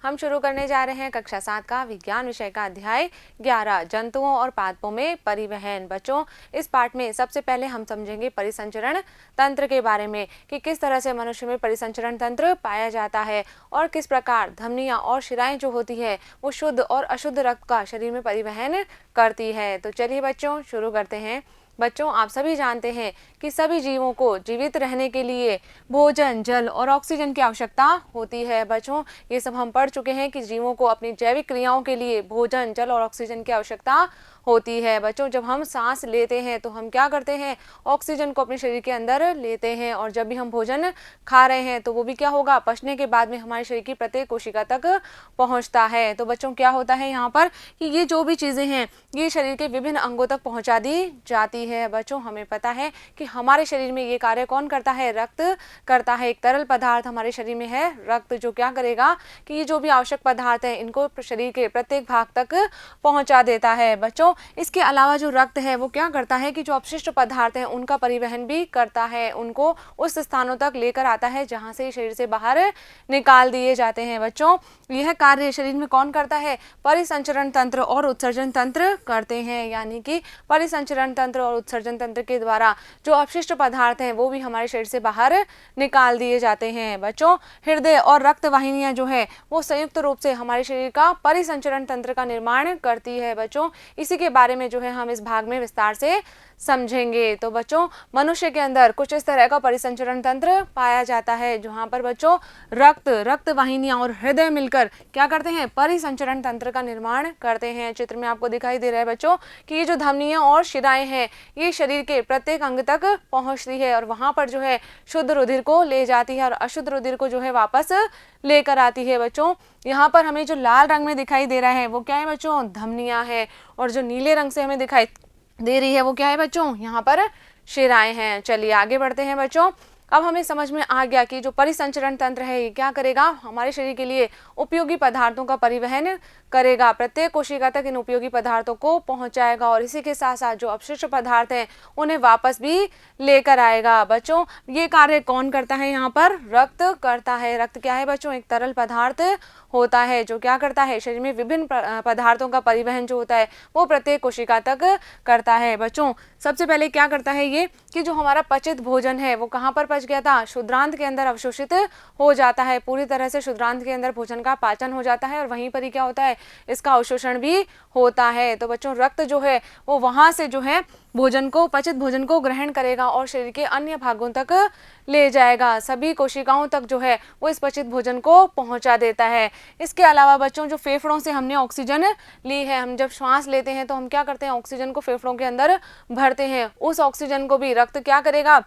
हम शुरू करने जा रहे हैं कक्षा 7 का विज्ञान विषय का अध्याय 11 जंतुओं और पादपों में परिवहन। बच्चों, इस पाठ में सबसे पहले हम समझेंगे परिसंचरण तंत्र के बारे में कि किस तरह से मनुष्य में परिसंचरण तंत्र पाया जाता है और किस प्रकार धमनियां और शिराएं जो होती है वो शुद्ध और अशुद्ध रक्त का शरीर में परिवहन करती है। तो चलिए बच्चों शुरू करते हैं। बच्चों, आप सभी जानते हैं कि सभी जीवों को जीवित रहने के लिए भोजन, जल और ऑक्सीजन की आवश्यकता होती है। बच्चों, ये सब हम पढ़ चुके हैं कि जीवों को अपनी जैविक क्रियाओं के लिए भोजन, जल और ऑक्सीजन की आवश्यकता होती है। बच्चों, जब हम सांस लेते हैं तो हम क्या करते हैं, ऑक्सीजन को अपने शरीर के अंदर लेते हैं, और जब भी हम भोजन खा रहे हैं तो वो भी क्या होगा, पचने के बाद में हमारे शरीर की प्रत्येक कोशिका तक पहुंचता है। तो बच्चों, क्या होता है यहाँ पर कि ये जो भी चीजें हैं ये शरीर के विभिन्न अंगों तक पहुंचा दी जाती है। बच्चों, हमें पता है कि हमारे शरीर में ये कार्य कौन करता है, रक्त करता है। एक तरल पदार्थ हमारे शरीर में है रक्त, जो क्या करेगा कि ये जो भी आवश्यक पदार्थ है इनको शरीर के प्रत्येक भाग तक पहुंचा देता है। बच्चों, इसके अलावा जो रक्त है वो क्या करता है कि जो अपशिष्ट पदार्थ हैं उनका परिवहन भी करता है, उनको उस स्थानों तक लेकर आता है जहां से शरीर से बाहर निकाल दिए जाते हैं। बच्चों, यह कार्य शरीर में कौन करता है, परिसंचरण तंत्र और उत्सर्जन तंत्र करते हैं। यानी कि परिसंचरण तंत्र और उत्सर्जन तंत्र के द्वारा जो अपशिष्ट पदार्थ हैं वो भी हमारे शरीर से बाहर निकाल दिए जाते हैं। बच्चों, हृदय और रक्त वाहिनियां जो है वो संयुक्त रूप से हमारे शरीर का परिसंचरण तंत्र का निर्माण करती है। बच्चों, इसी के बारे में जो है हम इस भाग में विस्तार से समझेंगे। तो बच्चों, मनुष्य के अंदर कुछ इस तरह का परिसंचरण तंत्र पाया जाता है जहां पर बच्चों रक्त वाहिनियां और हृदय मिलकर क्या करते हैं, परिसंचरण तंत्र का निर्माण करते हैं। चित्र में आपको दिखाई दे रहा है बच्चों कि ये जो धमनियां और शिराएं हैं ये शरीर के प्रत्येक अंग तक पहुंचती है और वहां पर जो है शुद्ध रुधिर को ले जाती है और अशुद्ध रुधिर को जो है वापस लेकर आती है। बच्चों, यहाँ पर हमें जो लाल रंग में दिखाई दे रहा है वो क्या है बच्चों, धमनियां है, और जो नीले रंग से हमें दिखाई दे रही है वो क्या है बच्चों, यहाँ पर शिराएं हैं। चलिए आगे बढ़ते हैं बच्चों। अब हमें समझ में आ गया कि जो परिसंचरण तंत्र है ये क्या करेगा, हमारे शरीर के लिए उपयोगी पदार्थों का परिवहन करेगा, प्रत्येक कोशिका तक इन उपयोगी पदार्थों को पहुंचाएगा और इसी के साथ साथ जो अपशिष्ट पदार्थ हैं उन्हें वापस भी लेकर आएगा। बच्चों, ये कार्य कौन करता है, यहाँ पर रक्त करता है। रक्त क्या है बच्चों, एक तरल पदार्थ होता है जो क्या करता है, शरीर में विभिन्न पदार्थों का परिवहन जो होता है वो प्रत्येक कोशिका तक करता है। बच्चों, सबसे पहले क्या करता है ये कि जो हमारा पचित भोजन है वो कहाँ पर पच गया था, शुद्रांत के अंदर अवशोषित हो जाता है। पूरी तरह से शुद्रांत के अंदर भोजन का पाचन हो जाता है और वहीं पर ही क्या होता है, इसका अवशोषण भी होता है। तो बच्चों, रक्त जो है वो वहां से जो है भोजन को, पचित भोजन को ग्रहण करेगा और शरीर के अन्य भागों तक ले जाएगा, सभी कोशिकाओं तक जो है वो इस पचित भोजन को पहुंचा देता है। इसके अलावा बच्चों, जो फेफड़ों से हमने ऑक्सीजन ली है, हम जब श्वास लेते हैं तो हम क्या करते हैं, ऑक्सीजन को फेफड़ों के अंदर भरते हैं, उस ऑक्सीजन को भी रक्त क्या करेगा,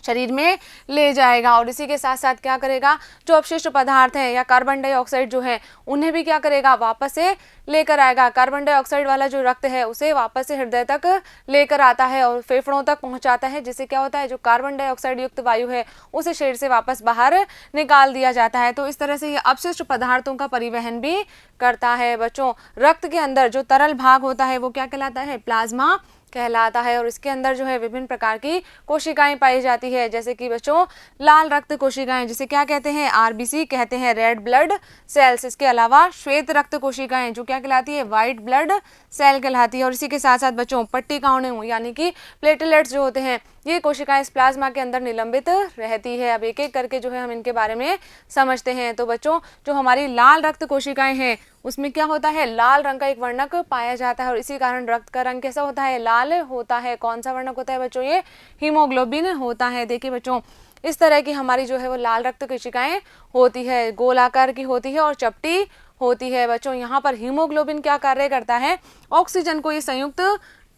शरीर में ले जाएगा और इसी के साथ साथ क्या करेगा, जो अपशिष्ट पदार्थ हैं या कार्बन डाइऑक्साइड जो है उन्हें भी क्या करेगा, वापस से लेकर आएगा। कार्बन डाइऑक्साइड वाला जो रक्त है उसे वापस से हृदय तक लेकर आता है और फेफड़ों तक पहुंचाता है, जिससे क्या होता है, जो कार्बन डाइऑक्साइड युक्त वायु है उसे शरीर से वापस बाहर निकाल दिया जाता है। तो इस तरह से ये अपशिष्ट पदार्थों का परिवहन भी करता है। बच्चों, रक्त के अंदर जो तरल भाग होता है वो क्या कहलाता है, प्लाज्मा कहलाता है और इसके अंदर जो है विभिन्न प्रकार की कोशिकाएं पाई जाती है, जैसे कि बच्चों लाल रक्त कोशिकाएं जिसे क्या कहते हैं, आरबीसी कहते हैं, रेड ब्लड सेल्स। इसके अलावा श्वेत रक्त कोशिकाएं जो क्या कहलाती है, व्हाइट ब्लड सेल कहलाती है और इसी के साथ साथ बच्चों पट्टिकाओं यानी कि प्लेटलेट्स जो होते हैं ये कोशिकाएं इस प्लाज्मा के अंदर निलंबित रहती है। अब एक एक करके जो है हम इनके बारे में समझते हैं। तो बच्चों, जो हमारी लाल रक्त कोशिकाएं हैं उसमें क्या होता है, लाल रंग का एक वर्णक पाया जाता है और इसी कारण रक्त का रंग कैसा होता है, लाल होता है। कौन सा वर्णक होता है बच्चों, ये हीमोग्लोबिन होता है। देखिए बच्चों, इस तरह की हमारी जो है वो लाल रक्त कोशिकाएं होती है, गोलाकार की होती है और चपटी होती है। बच्चों, यहाँ पर हीमोग्लोबिन क्या कार्य करता है, ऑक्सीजन को ये संयुक्त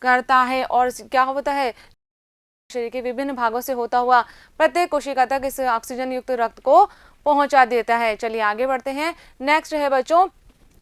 करता है और क्या होता है, शरीर के विभिन्न भागों से होता हुआ प्रत्येक कोशिका तक इस ऑक्सीजन युक्त रक्त को पहुंचा देता है। चलिए आगे बढ़ते हैं। नेक्स्ट है बच्चों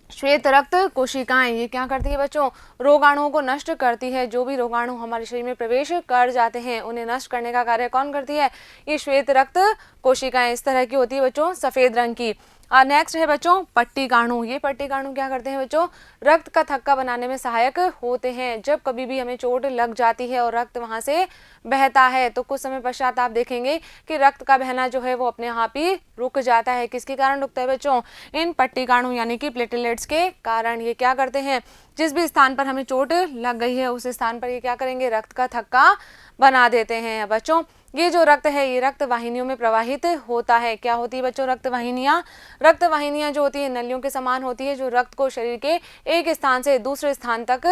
श्वेत रक्त कोशिकाएं। ये क्या करती है बच्चों, रोगाणुओं को नष्ट करती है। जो भी रोगाणु हमारे शरीर में प्रवेश कर जाते हैं उन्हें नष्ट करने का कार्य कौन करती है, ये श्वेत रक्त कोशिकाएं। इस तरह की होती है बच्चों, सफेद रंग की। नेक्स्ट है बच्चों पट्टिकाणु। ये पट्टिकाणु क्या करते हैं बच्चों, रक्त का थक्का बनाने में सहायक होते हैं। जब कभी भी हमें चोट लग जाती है और रक्त वहां से बहता है तो कुछ समय पश्चात आप देखेंगे कि रक्त का बहना जो है वो अपने आप ही रुक जाता है। किसके कारण रुकता है बच्चों, इन पट्टिकाणु यानी कि प्लेटलेट्स के कारण। ये क्या करते हैं, जिस भी स्थान पर हमें चोट लग गई है उस स्थान पर ये क्या करेंगे, रक्त का थक्का बना देते हैं। बच्चों ये जो रक्त है ये रक्त वाहिनियों में प्रवाहित होता है। क्या होती है बच्चों, रक्त वाहिनियां। रक्त वाहिनियां जो होती है नलियों के समान होती है, जो रक्त को शरीर के एक स्थान से दूसरे स्थान तक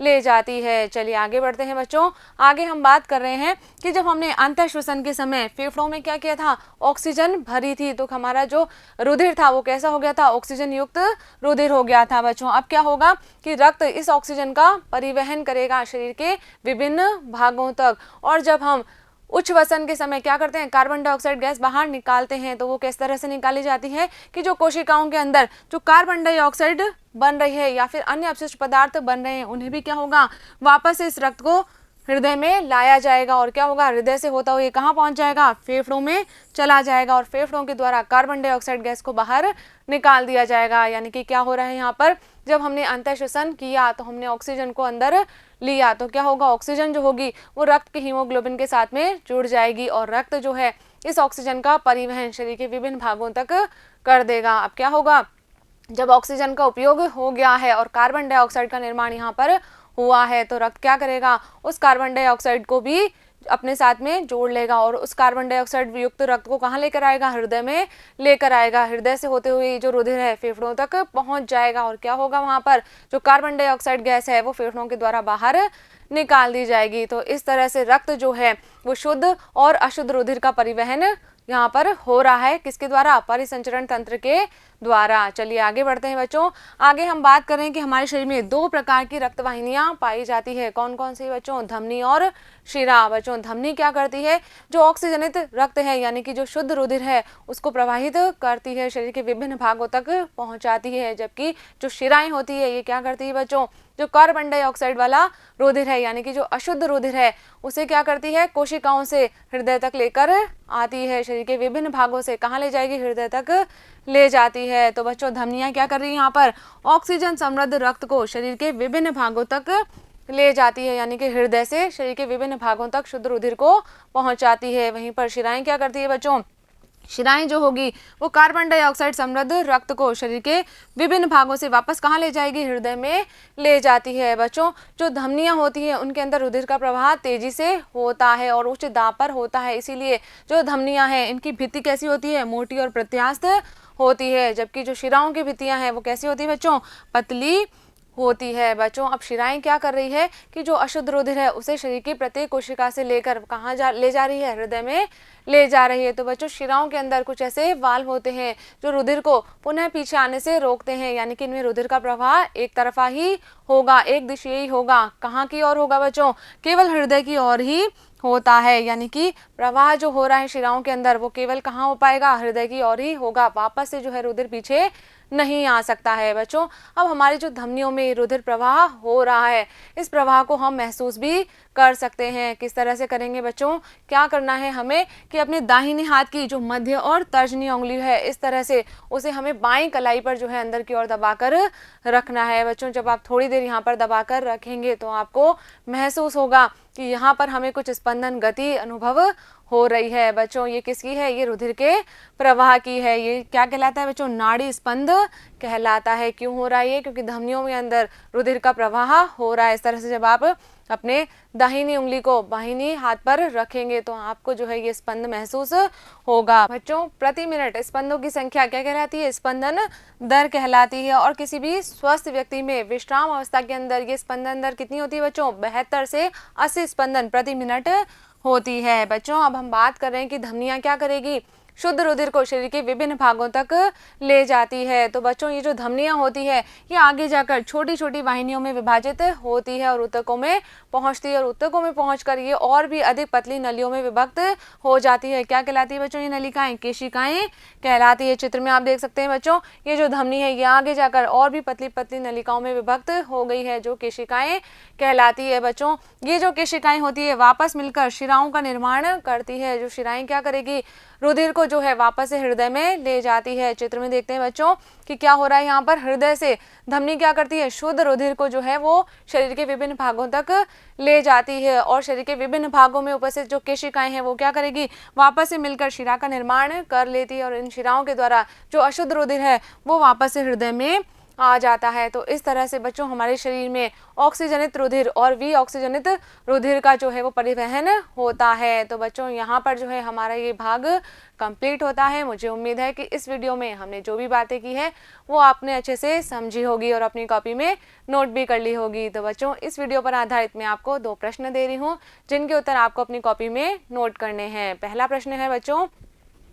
ले जाती है। चलिए आगे बढ़ते हैं बच्चों। आगे हम बात कर रहे हैं कि जब हमने अंतः श्वसन के समय फेफड़ों में क्या किया था, ऑक्सीजन भरी थी, तो हमारा जो रुधिर था वो कैसा हो गया था, ऑक्सीजन युक्त रुधिर हो गया था। बच्चों अब क्या होगा कि रक्त इस ऑक्सीजन का परिवहन करेगा शरीर के विभिन्न भागों तक। और जब हम उच्च वसन के समय क्या करते हैं, कार्बन डाइऑक्साइड गैस बाहर निकालते हैं, तो वो किस तरह से निकाली जाती है कि जो कोशिकाओं के अंदर जो कार्बन डाइऑक्साइड बन रही है या फिर अन्य अपशिष्ट पदार्थ बन रहे हैं उन्हें भी क्या होगा, वापस इस रक्त को हृदय में लाया जाएगा। और क्या होगा, हृदय से होता हुआ ये कहाँ पहुंच जाएगा, फेफड़ों में चला जाएगा और फेफड़ों के द्वारा कार्बन डाइऑक्साइड गैस को बाहर निकाल दिया जाएगा। यानी कि क्या हो रहा है यहाँ पर, जब हमने अंतः श्वसन किया तो हमने ऑक्सीजन को अंदर लिया, तो क्या होगा, ऑक्सीजन जो होगी वो रक्त के हीमोग्लोबिन के साथ में जुड़ जाएगी और रक्त जो है इस ऑक्सीजन का परिवहन शरीर के विभिन्न भागों तक कर देगा। अब क्या होगा, जब ऑक्सीजन का उपयोग हो गया है और कार्बन डाइऑक्साइड का निर्माण यहाँ पर हुआ है तो रक्त क्या करेगा, उस कार्बन डाइऑक्साइड को भी अपने साथ में जोड़ लेगा और उस कार्बन डाइऑक्साइड युक्त रक्त को कहाँ लेकर आएगा, हृदय में लेकर आएगा। हृदय से होते हुए जो रुधिर है फेफड़ों तक पहुंच जाएगा और क्या होगा, वहां पर जो कार्बन डाइऑक्साइड गैस है वो फेफड़ों के द्वारा बाहर निकाल दी जाएगी। तो इस तरह से रक्त जो है वो शुद्ध और अशुद्ध रुधिर का परिवहन यहाँ पर हो रहा है। किसके द्वारा, परिसंचरण तंत्र के द्वारा। चलिए आगे बढ़ते हैं बच्चों। आगे हम बात करें कि हमारे शरीर में दो प्रकार की रक्त वाहिनियां पाई जाती है। कौन कौन सी बच्चों, धमनी और शिरा। बच्चों धमनी क्या करती है, जो ऑक्सीजनित रक्त है यानी कि जो शुद्ध रुधिर है उसको प्रवाहित करती है, शरीर के विभिन्न भागों तक पहुंचाती है। जबकि जो शिराएं होती है ये क्या करती है बच्चों, जो कार्बन डाइऑक्साइड वाला रुधिर है यानी कि जो अशुद्ध रुधिर है उसे क्या करती है, कोशिकाओं से हृदय तक लेकर आती है, शरीर के विभिन्न भागों से कहाँ ले जाएगी, हृदय तक ले जाती है। तो बच्चों धमनियां क्या कर रही है, यहाँ पर ऑक्सीजन समृद्ध रक्त को शरीर के विभिन्न भागों तक ले जाती है यानी कि हृदय से शरीर के विभिन्न भागों तक शुद्ध रुधिर को पहुंचाती है। वहीं पर शिराएं क्या करती है बच्चों, शिराएं जो होगी वो कार्बन डाइऑक्साइड समृद्ध रक्त को शरीर के विभिन्न भागों से वापस कहाँ ले जाएगी, हृदय में ले जाती है। बच्चों जो धमनियां होती है उनके अंदर रुधिर का प्रवाह तेजी से होता है और उच्च दाब पर होता है, इसीलिए जो धमनियां हैं इनकी भित्ति कैसी होती है, मोटी और प्रत्यास्थ होती है। जबकि जो शिराओं की भित्तियां हैं वो कैसी होती है बच्चों, पतली होती है। बच्चों अब शिराएं क्या कर रही है कि जो अशुद्ध रुधिर है उसे शरीर की प्रत्येक कोशिका से लेकर कहाँ ले जा रही है, हृदय में ले जा रही है। तो बच्चों शिराओं के अंदर कुछ ऐसे वाल्व होते हैं जो रुधिर को पुनः पीछे आने से रोकते हैं, यानी कि इनमें रुधिर का प्रवाह एक तरफा ही होगा, एक दिशा ही होगा। कहाँ की ओर होगा बच्चों, केवल हृदय की ओर ही होता है, यानी कि प्रवाह जो हो रहा है शिराओं के अंदर वो केवल कहाँ हो पाएगा, हृदय की ओर ही होगा। वापस से जो है रुधिर पीछे नहीं आ सकता है। बच्चों अब हमारी जो धमनियों में रुधिर प्रवाह हो रहा है इस प्रवाह को हम महसूस भी कर सकते हैं। किस तरह से करेंगे बच्चों, क्या करना है हमें कि अपने दाहिने हाथ की जो मध्य और तर्जनी उंगली है इस तरह से उसे हमें बाईं कलाई पर जो है अंदर की ओर दबाकर रखना है। बच्चों जब आप थोड़ी देर यहाँ पर दबाकर रखेंगे तो आपको महसूस होगा कि यहाँ पर हमें कुछ स्पंदन गति अनुभव हो रही है। बच्चों ये किसकी है, ये रुधिर के प्रवाह की है। ये क्या कहलाता है बच्चों, नाड़ी स्पंद कहलाता है। क्यों हो रहा है ये, क्योंकि धमनियों में अंदर रुधिर का प्रवाह हो रहा है। इस तरह से जब आप अपने दाहिनी उंगली को बाहिनी हाथ पर रखेंगे तो आपको जो है ये स्पंद महसूस होगा। बच्चों प्रति मिनट स्पंदों की संख्या क्या कहलाती है, स्पंदन दर कहलाती है। और किसी भी स्वस्थ व्यक्ति में विश्राम अवस्था के अंदर ये स्पंदन दर कितनी होती है बच्चों, 72 से 80 स्पंदन प्रति मिनट होती है। बच्चों अब हम बात कर रहे हैं कि धमनियां क्या करेगी, शुद्ध रुधिर को शरीर के विभिन्न भागों तक ले जाती है। तो बच्चों ये जो धमनियां होती है ये आगे जाकर छोटी छोटी वाहिनियों में विभाजित होती है और ऊतकों में पहुंचती है और ऊतकों में पहुंचकर ये और भी अधिक पतली नलियों में विभक्त हो जाती है। क्या कहलाती है बच्चों ये नलिकाएं, केशिकाएं कहलाती है। चित्र में आप देख सकते हैं बच्चों ये जो धमनी है ये आगे जाकर और भी पतली पतली नलिकाओं में विभक्त हो गई है जो केशिकाएं कहलाती है। बच्चों ये जो केशिकाएं होती है वापस मिलकर शिराओं का निर्माण करती है। जो शिराएं क्या करेगी, रुधिर को जो है वापस से हृदय में ले जाती है। चित्र में देखते हैं बच्चों कि क्या हो रहा है यहाँ पर। हृदय से धमनी क्या करती है, शुद्ध रुधिर को जो है वो शरीर के विभिन्न भागों तक ले जाती है और शरीर के विभिन्न भागों में उपस्थित जो केशिकाएं हैं वो क्या करेगी, वापस से मिलकर शिरा का निर्माण कर लेती है और इन शिराओं के द्वारा जो अशुद्ध रुधिर है वो वापस से हृदय में आ जाता है। तो इस तरह से बच्चों हमारे शरीर में ऑक्सीजनित रुधिर और विऑक्सीजनित रुधिर का जो है वो परिवहन होता है। तो बच्चों यहाँ पर जो है हमारा ये भाग कंप्लीट होता है। मुझे उम्मीद है कि इस वीडियो में हमने जो भी बातें की है वो आपने अच्छे से समझी होगी और अपनी कॉपी में नोट भी कर ली होगी। तो बच्चों इस वीडियो पर आधारित मैं आपको 2 प्रश्न दे रही हूँ जिनके उत्तर आपको अपनी कॉपी में नोट करने हैं। पहला प्रश्न है बच्चों,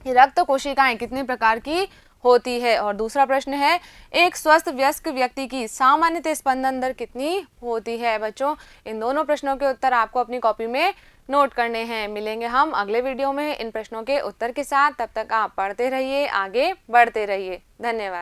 रक्त कोशिकाएं कितने प्रकार की होती है, और दूसरा प्रश्न है, एक स्वस्थ वयस्क व्यक्ति की सामान्यतः स्पंदन दर कितनी होती है। बच्चों इन दोनों प्रश्नों के उत्तर आपको अपनी कॉपी में नोट करने हैं। मिलेंगे हम अगले वीडियो में इन प्रश्नों के उत्तर के साथ। तब तक आप पढ़ते रहिए, आगे बढ़ते रहिए। धन्यवाद।